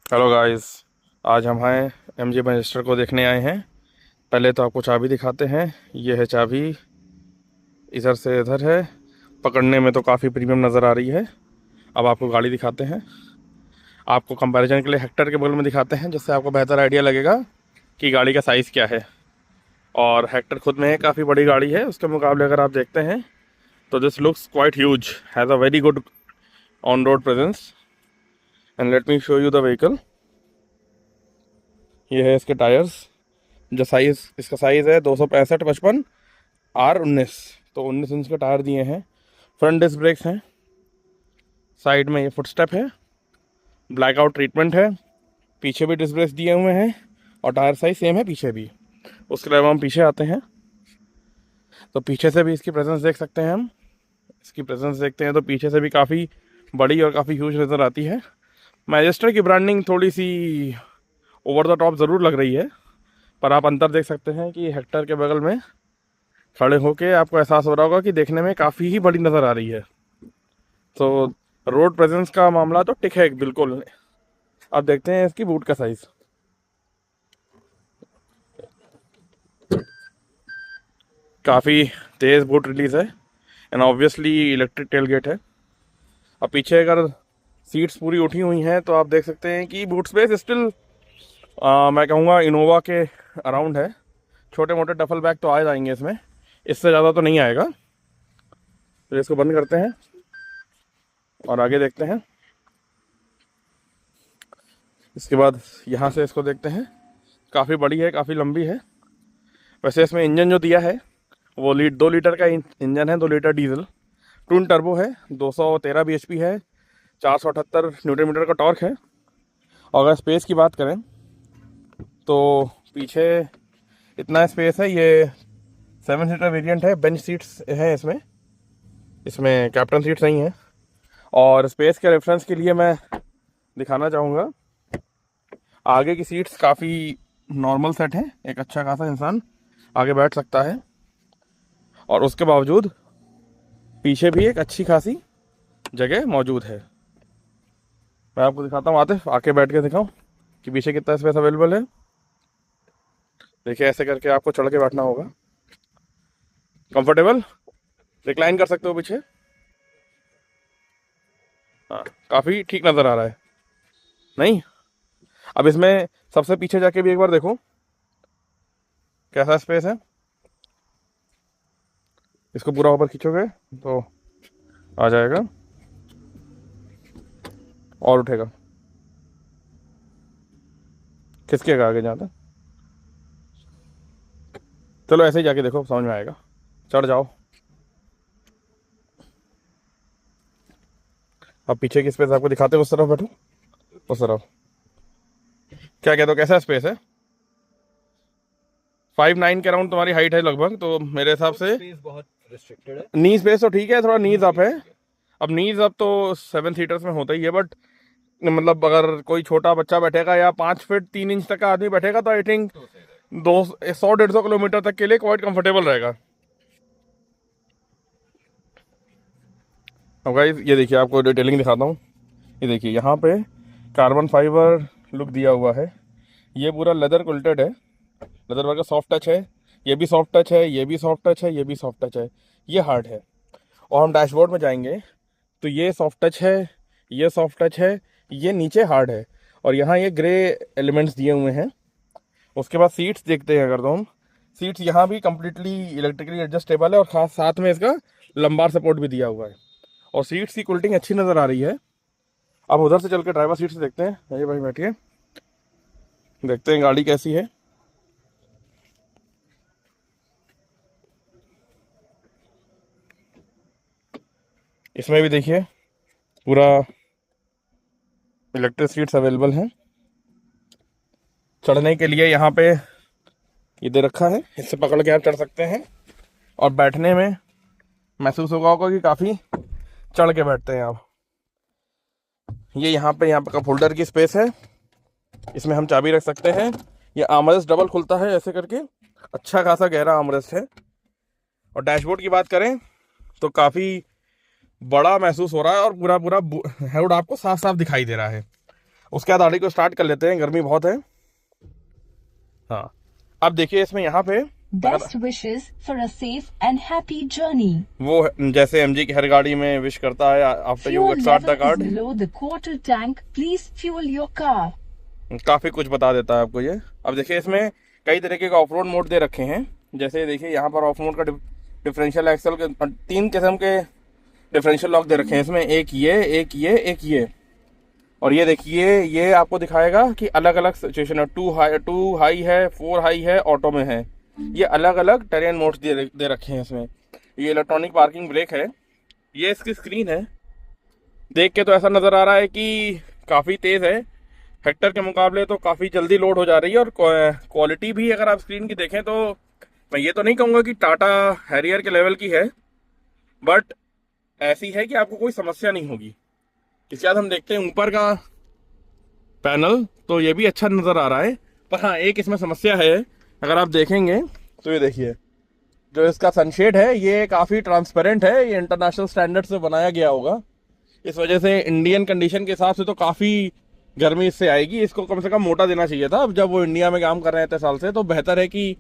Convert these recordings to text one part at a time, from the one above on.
Hello guys. आज हम हैं MG मैजिस्टर को देखने आए हैं। पहले तो आपको चाबी दिखाते हैं। ये है चाबी, इधर से इधर है। पकड़ने में तो काफ़ी प्रीमियम नज़र आ रही है। अब आपको गाड़ी दिखाते हैं। आपको कंपैरिजन के लिए हेक्टर के बगल में दिखाते हैं, जिससे आपको बेहतर आइडिया लगेगा कि गाड़ी का साइज़ क्या है। और हेक्टर खुद में काफ़ी बड़ी गाड़ी है, उसके मुकाबले अगर आप देखते हैं तो this looks quite huge, has a very good on road presence. And let me show you the vehicle. ये है इसके टायर्स। जो साइज़, इसका साइज़ है 265/55 R19। तो 19 इंच के टायर दिए हैं। फ्रंट डिस्क ब्रेक्स हैं। साइड में ये फुट स्टेप है। ब्लैकआउट ट्रीटमेंट है। पीछे भी डिस्क ब्रेक्स दिए हुए हैं और टायर साइज सेम है पीछे भी। उसके अलावा हम पीछे आते हैं तो पीछे से भी इसकी प्रेजेंस देख सकते हैं। हम इसकी प्रेजेंस देखते हैं तो पीछे से भी काफ़ी बड़ी और काफ़ी ह्यूज नज़र आती है। मैजेस्टर की ब्रांडिंग थोड़ी सी ओवर द टॉप ज़रूर लग रही है, पर आप अंतर देख सकते हैं कि हेक्टर के बगल में खड़े होके आपको एहसास हो रहा होगा कि देखने में काफ़ी ही बड़ी नज़र आ रही है। तो रोड प्रेजेंस का मामला तो टिक है बिल्कुल। अब देखते हैं इसकी बूट का साइज। काफ़ी तेज़ बूट रिलीज है and obviously electric tailgate है। अब पीछे अगर सीट्स पूरी उठी हुई हैं तो आप देख सकते हैं कि बूट स्पेस स्टिल मैं कहूँगा इनोवा के अराउंड है। छोटे मोटे डफल बैग तो आ जाएंगे इसमें, इससे ज़्यादा तो नहीं आएगा। तो इसको बंद करते हैं और आगे देखते हैं। इसके बाद यहाँ से इसको देखते हैं। काफ़ी बड़ी है, काफ़ी लंबी है। वैसे इसमें इंजन जो दिया है वो 2 लीटर का इंजन है, 2 लीटर डीजल। ट्विन टर्बो है, 213 bhp है, 478 न्यूटन मीटर का टॉर्क है। और अगर स्पेस की बात करें तो पीछे इतना स्पेस है। ये 7 सीटर वेरिएंट है। बेंच सीट्स हैं इसमें। इसमें कैप्टन सीट्स नहीं है। और स्पेस के रेफरेंस के लिए मैं दिखाना चाहूँगा, आगे की सीट्स काफ़ी नॉर्मल सेट है। एक अच्छा खासा इंसान आगे बैठ सकता है और उसके बावजूद पीछे भी एक अच्छी खासी जगह मौजूद है। मैं आपको दिखाता हूँ, आतिफ आके बैठ के दिखाऊँ कि पीछे कितना स्पेस अवेलेबल है। देखिए, ऐसे करके आपको चढ़ के बैठना होगा। कंफर्टेबल रिक्लाइन कर सकते हो पीछे। हाँ, काफ़ी ठीक नज़र आ रहा है नहीं? अब इसमें सबसे पीछे जाके भी एक बार देखो कैसा स्पेस है। इसको पूरा ऊपर खींचोगे तो आ जाएगा और उठेगा, खिसकेगा आगे जाता। चलो ऐसे ही जाके देखो, समझ में आएगा। चढ़ जाओ। अब पीछे की स्पेस आपको दिखाते हैं। उस तरफ बैठो, उस तरफ। क्या कहते हो, कैसा स्पेस है? 5'9" के अराउंड तुम्हारी हाइट है लगभग, तो मेरे हिसाब से स्पेस बहुत रिस्ट्रिक्टेड है। नी स्पेस तो ठीक है, थोड़ा नीज अप है। अब नीज अप तो 7 सीटर्स में होता ही है, बट मतलब अगर कोई छोटा बच्चा बैठेगा या 5 फीट 3 इंच तक का आदमी बैठेगा तो आई थिंक 100-150 किलोमीटर तक के लिए क्वाइट कंफर्टेबल रहेगा। अब गाइस ये देखिए, आपको डिटेलिंग दिखाता हूँ। ये देखिए, यहाँ पे कार्बन फाइबर लुक दिया हुआ है। ये पूरा लेदर कुल्टेड है। लेदर वर्क का सॉफ्ट टच है। ये भी सॉफ्ट टच है, ये भी सॉफ्ट टच है, ये भी सॉफ्ट टच है, ये हार्ड है। और हम डैशबोर्ड में जाएंगे तो ये सॉफ्ट टच है, ये सॉफ्ट टच है, ये नीचे हार्ड है। और यहाँ ये ग्रे एलिमेंट्स दिए हुए हैं। उसके बाद सीट्स देखते हैं अगर तो हम, सीट्स यहाँ भी कम्प्लीटली इलेक्ट्रिकली एडजस्टेबल है और खास साथ में इसका लंबार सपोर्ट भी दिया हुआ है। और सीट्स की कुल्टिंग अच्छी नज़र आ रही है। अब उधर से चल के ड्राइवर सीट से देखते हैं। अरे भाई बैठिए, देखते हैं गाड़ी कैसी है। इसमें भी देखिए पूरा इलेक्ट्रिक सीट्स अवेलेबल हैं। चढ़ने के लिए यहाँ पे ये दे रखा है, इससे पकड़ के आप चढ़ सकते हैं। और बैठने में महसूस होगा कि काफ़ी चढ़ के बैठते हैं आप। ये यहाँ पे कप होल्डर की स्पेस है, इसमें हम चाबी रख सकते हैं। ये आर्मरेस्ट डबल खुलता है ऐसे करके, अच्छा खासा गहरा आर्मरेस्ट है। और डैशबोर्ड की बात करें तो काफ़ी बड़ा महसूस हो रहा है और पूरा पूरा हेड आपको साफ साफ दिखाई दे रहा है। उसके बाद गाड़ी को स्टार्ट कर लेते हैं, गर्मी बहुत है। हाँ, अब देखिए इसमें यहाँ पे Best wishes for a safe and happy journey. वो जैसे एमजी की हर गाड़ी में विश करता है after you Fuel start the level is card, below the quarter tank. Please fuel your car. काफी कुछ बता देता है आपको ये। अब देखिए इसमें कई तरीके का ऑफ रोड मोड दे रखे हैं। जैसे देखिए यहाँ पर ऑफ रोड का डिफरेंशियल एक्सल के 3 किस्म के डिफरेंशियल लॉक दे रखे हैं इसमें, एक ये। और ये देखिए ये आपको दिखाएगा कि अलग अलग सिचुएशन है, 2 हाई है, 4 हाई है, ऑटो में है। ये अलग अलग टेरेन मोड्स दे रखे हैं इसमें। ये इलेक्ट्रॉनिक पार्किंग ब्रेक है, ये इसकी स्क्रीन है। देख के तो ऐसा नज़र आ रहा है कि काफ़ी तेज़ है, हेक्टर के मुकाबले तो काफ़ी जल्दी लोड हो जा रही है। और क्वालिटी भी अगर आप स्क्रीन की देखें तो मैं ये तो नहीं कहूँगा कि टाटा हैरियर के लेवल की है, बट ऐसी है कि आपको कोई समस्या नहीं होगी। इसके बाद हम देखते हैं ऊपर का पैनल, तो ये भी अच्छा नज़र आ रहा है। पर हाँ, एक इसमें समस्या है, अगर आप देखेंगे तो ये देखिए जो इसका सनशेड है ये काफ़ी ट्रांसपेरेंट है। ये इंटरनेशनल स्टैंडर्ड से बनाया गया होगा, इस वजह से इंडियन कंडीशन के हिसाब से तो काफ़ी गर्मी इससे आएगी। इसको कम से कम मोटा देना चाहिए था। अब जब वो इंडिया में काम कर रहे हैं इतने साल से, तो बेहतर है कि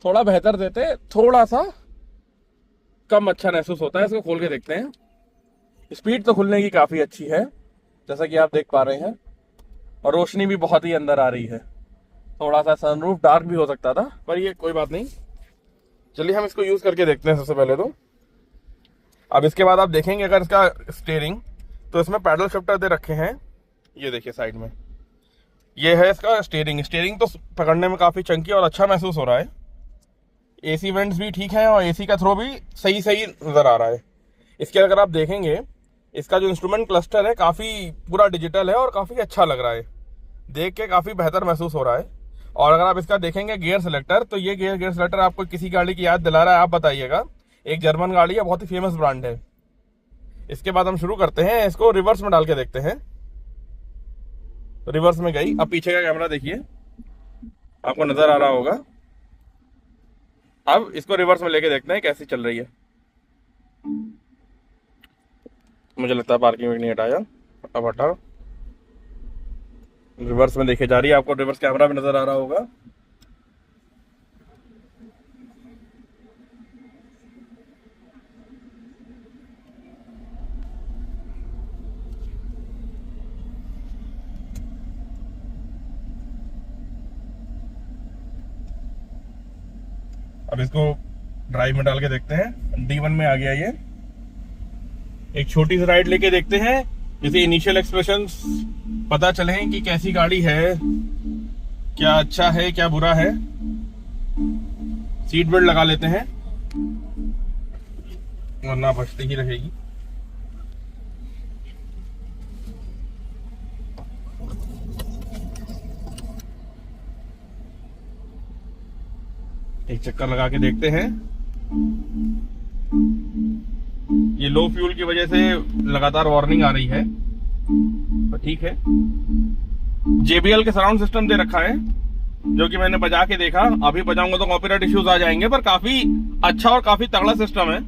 थोड़ा बेहतर देते, थोड़ा सा कम अच्छा महसूस होता है। इसको खोल के देखते हैं। स्पीड तो खुलने की काफ़ी अच्छी है जैसा कि आप देख पा रहे हैं, और रोशनी भी बहुत ही अंदर आ रही है। थोड़ा सा सनरूफ डार्क भी हो सकता था, पर ये कोई बात नहीं। चलिए हम इसको यूज़ करके देखते हैं सबसे पहले तो। अब इसके बाद आप देखेंगे अगर इसका स्टीयरिंग, तो इसमें पैडल शिफ्टर दे रखे हैं। ये देखिए साइड में ये है इसका स्टीयरिंग तो पकड़ने में काफ़ी चंकी और अच्छा महसूस हो रहा है। एसी वेंट्स भी ठीक है और एसी का थ्रो भी सही नज़र आ रहा है। इसके अगर आप देखेंगे इसका जो इंस्ट्रूमेंट क्लस्टर है काफ़ी पूरा डिजिटल है और काफ़ी अच्छा लग रहा है, देख के काफ़ी बेहतर महसूस हो रहा है। और अगर आप इसका देखेंगे गियर सेलेक्टर, तो ये गियर सेलेक्टर आपको किसी गाड़ी की याद दिला रहा है, आप बताइएगा। एक जर्मन गाड़ी है, बहुत ही फेमस ब्रांड है। इसके बाद हम शुरू करते हैं, इसको रिवर्स में डाल के देखते हैं। तो रिवर्स में गई। अब पीछे का कैमरा देखिए, आपको नजर आ रहा होगा। अब इसको रिवर्स में लेके देखते हैं कैसी चल रही है। मुझे लगता है पार्किंग में नहीं हटाया, अब हटाओ। रिवर्स में देखी जा रही है, आपको रिवर्स कैमरा भी नजर आ रहा होगा। अब इसको ड्राइव में डाल के देखते हैं। D1 में आ गया ये। एक छोटी सी राइड लेके देखते हैं, जैसे इनिशियल एक्सप्रेशंस पता चले कि कैसी गाड़ी है, क्या अच्छा है क्या बुरा है। सीट बेल्ट लगा लेते हैं वरना बचती ही रहेगी। एक चक्कर लगा के देखते हैं। ये लो फ्यूल की वजह से लगातार वार्निंग आ रही है, तो ठीक है। JBL के सराउंड सिस्टम दे रखा है, जो कि मैंने बजा के देखा। अभी बजाऊंगा तो कॉपीराइट इश्यूज आ जाएंगे, पर काफी अच्छा और काफी तगड़ा सिस्टम है।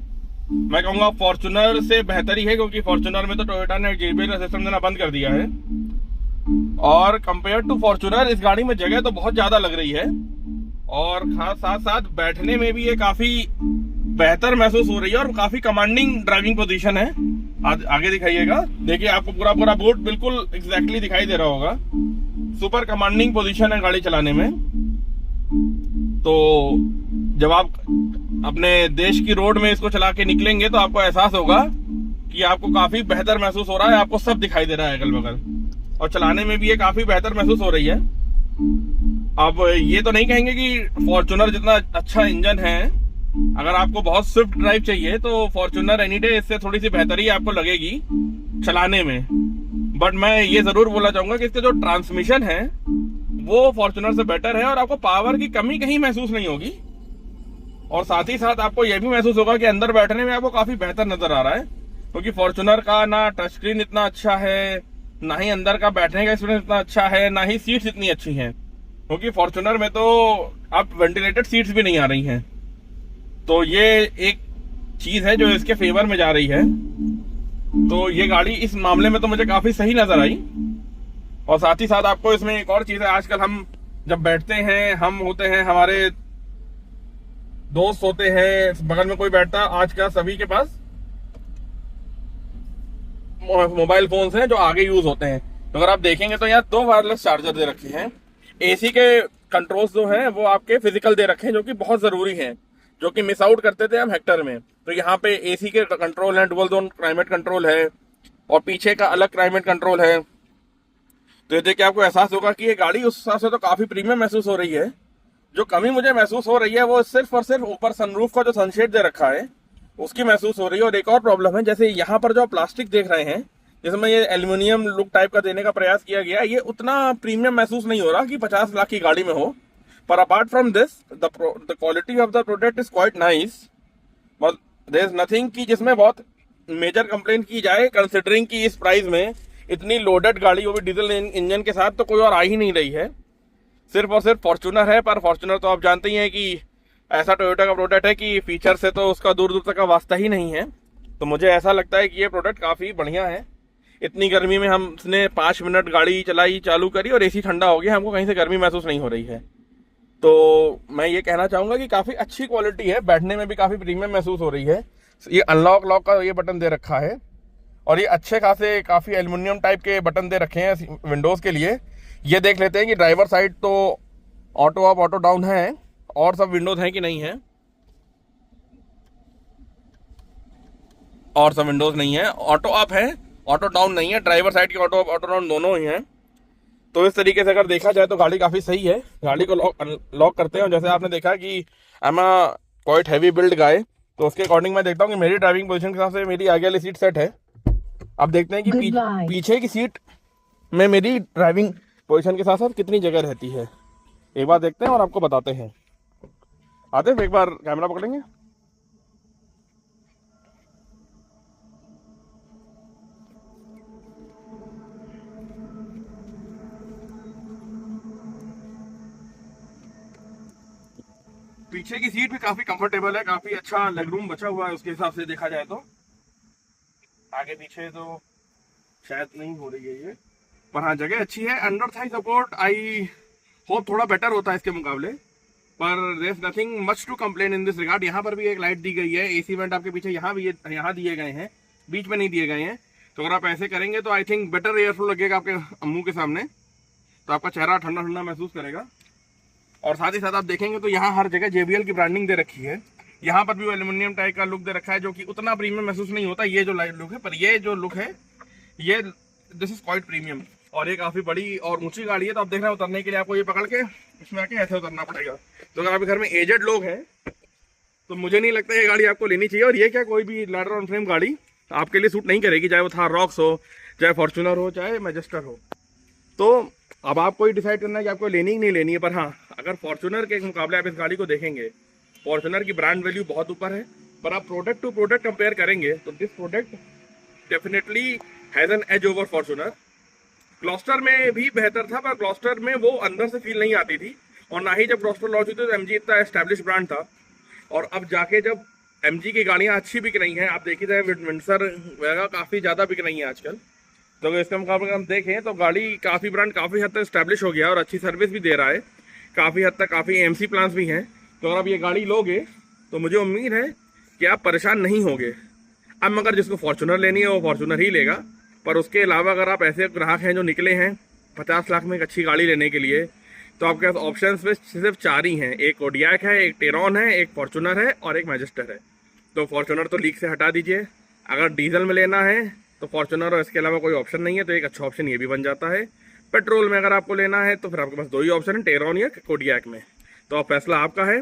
मैं कहूंगा फॉर्च्यूनर से बेहतर ही है, क्योंकि फॉर्च्यूनर में तो टोयोटा ने JBL का सिस्टम देना बंद कर दिया है। और कंपेयर टू फॉर्च्यूनर इस गाड़ी में जगह तो बहुत ज्यादा लग रही है, और खास साथ साथ बैठने में भी ये काफी बेहतर महसूस हो रही है और काफी कमांडिंग ड्राइविंग पोजीशन है। आगे दिखाइएगा, देखिए आपको पूरा बोर्ड बिल्कुल एग्जैक्टली दिखाई दे रहा होगा। सुपर कमांडिंग पोजीशन है गाड़ी चलाने में। तो जब आप अपने देश की रोड में इसको चला के निकलेंगे तो आपको एहसास होगा कि आपको काफी बेहतर महसूस हो रहा है, आपको सब दिखाई दे रहा है अगल बगल, और चलाने में भी ये काफी बेहतर महसूस हो रही है। अब ये तो नहीं कहेंगे कि फॉर्च्यूनर जितना अच्छा इंजन है, अगर आपको बहुत स्विफ्ट ड्राइव चाहिए तो फॉर्च्यूनर एनी डे इससे थोड़ी सी बेहतरी आपको लगेगी चलाने में। बट मैं ये जरूर बोलना चाहूंगा कि इसके जो ट्रांसमिशन है वो फॉर्च्यूनर से बेटर है, और आपको पावर की कमी कहीं महसूस नहीं होगी। और साथ ही साथ आपको यह भी महसूस होगा कि अंदर बैठने में आपको काफी बेहतर नजर आ रहा है, क्योंकि फॉर्च्यूनर का ना टच स्क्रीन इतना अच्छा है, ना ही अंदर का बैठने का एक्सपीरियंस इतना अच्छा है, ना ही सीट्स इतनी अच्छी हैं, क्योंकि फॉर्च्यूनर में तो अब वेंटिलेटेड सीट्स भी नहीं आ रही हैं। तो ये एक चीज है जो इसके फेवर में जा रही है। तो ये गाड़ी इस मामले में तो मुझे काफी सही नजर आई। और साथ ही साथ आपको इसमें एक और चीज है, आजकल हम जब बैठते हैं, हम होते हैं, हमारे दोस्त होते हैं, बगल में कोई बैठता, आजकल सभी के पास मोबाइल फोन्स हैं जो आगे यूज होते हैं। तो अगर आप देखेंगे तो यहाँ 2 वायरलेस चार्जर दे रखे हैं। एसी के कंट्रोल्स जो हैं वो आपके फिजिकल दे रखे हैं, जो कि बहुत जरूरी हैं, जो कि मिस आउट करते थे हम हेक्टर में। तो यहाँ पे एसी के कंट्रोल हैं, डुअल जोन क्लाइमेट कंट्रोल है और पीछे का अलग क्लाइमेट कंट्रोल है। तो ये देख के आपको एहसास होगा कि ये गाड़ी उस हिसाब से तो काफी प्रीमियम महसूस हो रही है। जो कमी मुझे महसूस हो रही है वो सिर्फ और सिर्फ ऊपर सनरूफ का जो सनशेड दे रखा है उसकी महसूस हो रही है। और एक और प्रॉब्लम है, जैसे यहाँ पर जो प्लास्टिक देख रहे हैं, जिसमें ये एल्यूमिनियम लुक टाइप का देने का प्रयास किया गया, ये उतना प्रीमियम महसूस नहीं हो रहा कि 50 लाख की गाड़ी में हो। पर apart from this the quality of the product is quite nice, but there is nothing कि जिसमें बहुत मेजर कंप्लेंट की जाए, कंसिडरिंग कि इस प्राइस में इतनी लोडेड गाड़ी, वो भी डीजल इंजन के साथ, तो कोई और आ ही नहीं रही है। सिर्फ और सिर्फ फॉर्च्यूनर है, पर फॉर्च्यूनर तो आप जानते ही हैं कि ऐसा टोयोटा का प्रोडक्ट है कि फीचर से तो उसका दूर दूर तक का वास्ता ही नहीं है। तो मुझे ऐसा लगता है कि ये प्रोडक्ट काफ़ी बढ़िया है। इतनी गर्मी में हमने 5 मिनट गाड़ी चलाई, चालू करी और एसी ठंडा हो गया, हमको कहीं से गर्मी महसूस नहीं हो रही है। तो मैं ये कहना चाहूँगा कि काफ़ी अच्छी क्वालिटी है, बैठने में भी काफ़ी प्रीमियम महसूस हो रही है। ये अनलॉक लॉक का ये बटन दे रखा है और ये अच्छे खासे काफ़ी एल्युमिनियम टाइप के बटन दे रखे हैं विंडोज़ के लिए। ये देख लेते हैं कि ड्राइवर साइड तो ऑटो अप ऑटो डाउन है और सब विंडोज हैं कि नहीं है, और सब विंडोज नहीं है। ऑटो अप है, ऑटो डाउन नहीं है। ड्राइवर साइड की ऑटो अप ऑटो डाउन दोनों ही हैं। तो इस तरीके से अगर देखा जाए तो गाड़ी काफ़ी सही है। गाड़ी को लॉक करते हैं और जैसे आपने देखा कि I am a quite heavy build guy, तो उसके अकॉर्डिंग मैं देखता हूँ कि मेरी ड्राइविंग पोजीशन के हिसाब से मेरी आगे वाली सीट सेट है। अब देखते हैं कि पीछे की सीट में मेरी ड्राइविंग पोजीशन के साथ साथ कितनी जगह रहती है। एक बार देखते हैं और आपको बताते हैं। आते हैं, एक बार कैमरा पकड़ेंगे। पीछे की सीट भी काफी कंफर्टेबल है, काफी अच्छा लेग रूम बचा हुआ है उसके हिसाब से देखा जाए तो। आगे पीछे तो शायद नहीं हो रही है ये, पर हाँ जगह अच्छी है। Under thigh support I hope थोड़ा बेटर होता है इसके मुकाबले, पर there is nothing much to complain in this regard. यहाँ पर भी एक लाइट दी गई है, एसी वेंट आपके पीछे यहाँ भी यहाँ दिए गए हैं, बीच में नहीं दिए गए हैं। तो अगर आप ऐसे करेंगे तो I think better air flow लगेगा आपके मुंह के सामने, तो आपका चेहरा ठंडा ठंडा महसूस करेगा। और साथ ही साथ आप देखेंगे तो यहाँ हर जगह JBL की ब्रांडिंग दे रखी है। यहाँ पर भी एल्यूमिनियम टाइप का लुक दे रखा है, जो कि उतना प्रीमियम महसूस नहीं होता ये जो लाइट लुक है, पर ये जो लुक है ये दिस इज क्वाइट प्रीमियम। और ये काफ़ी बड़ी और ऊंची गाड़ी है, तो आप देख रहे हैं उतरने के लिए आपको ये पकड़ के इसमें आके ऐसे उतरना पड़ेगा। तो अगर आपके घर में एजेड लोग हैं तो मुझे नहीं लगता ये गाड़ी आपको लेनी चाहिए। और ये क्या कोई भी लैडर ऑन फ्रेम गाड़ी आपके लिए सूट नहीं करेगी, चाहे वो थार रॉक्स हो, चाहे फॉर्च्यूनर हो, चाहे मैजेस्टर हो। तो अब आपको ही डिसाइड करना है कि आपको लेनी ही नहीं लेनी है। पर हाँ, अगर फॉर्च्यूनर के मुकाबले आप इस गाड़ी को देखेंगे, फॉर्च्यूनर की ब्रांड वैल्यू बहुत ऊपर है, पर आप प्रोडक्ट टू प्रोडक्ट कंपेयर करेंगे तो this product definitely has an edge over Fortuner. Gloster में भी बेहतर था, पर ग्लॉस्टर में वो अंदर से फील नहीं आती थी, और ना ही जब ग्लॉस्टर लॉन्च हुई थी तो MG इतना एस्टैब्लिश ब्रांड था। और अब जाके जब MG की गाड़ियाँ अच्छी बिक रही हैं, आप देखिए जाए विंडसर वगैरह काफ़ी ज़्यादा बिक रही हैं आजकल, तो इसके मुकाबले हम देखें तो गाड़ी काफ़ी ब्रांड काफ़ी हद तक एस्टैब्लिश हो गया है और अच्छी सर्विस भी दे रहा है, काफ़ी हद तक काफ़ी AMC प्लान्स भी हैं। तो अगर आप ये गाड़ी लोगे तो मुझे उम्मीद है कि आप परेशान नहीं होंगे। अब मगर जिसको फॉर्च्यूनर लेनी है वो फॉर्च्यूनर ही लेगा, पर उसके अलावा अगर आप ऐसे ग्राहक हैं जो निकले हैं 50 लाख में एक अच्छी गाड़ी लेने के लिए, तो आपके पास ऑप्शन में सिर्फ 4 ही हैं। एक कोडियाक है, एक टेरॉन है, एक फॉर्च्यूनर है और एक मैजेस्टर है। तो फॉर्च्यूनर तो लीक से हटा दीजिए। अगर डीजल में लेना है तो फॉर्च्यूनर और इसके अलावा कोई ऑप्शन नहीं है, तो एक अच्छा ऑप्शन ये भी बन जाता है। पेट्रोल में अगर आपको लेना है तो फिर आपके पास 2 ही ऑप्शन है, टेरॉन या कोडियाक में। तो अब फैसला आपका है।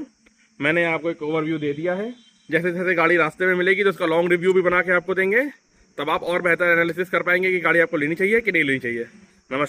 मैंने आपको एक ओवरव्यू दे दिया है। जैसे जैसे गाड़ी रास्ते में मिलेगी तो उसका लॉन्ग रिव्यू भी बना के आपको देंगे, तब आप और बेहतर एनालिसिस कर पाएंगे कि गाड़ी आपको लेनी चाहिए कि नहीं लेनी चाहिए।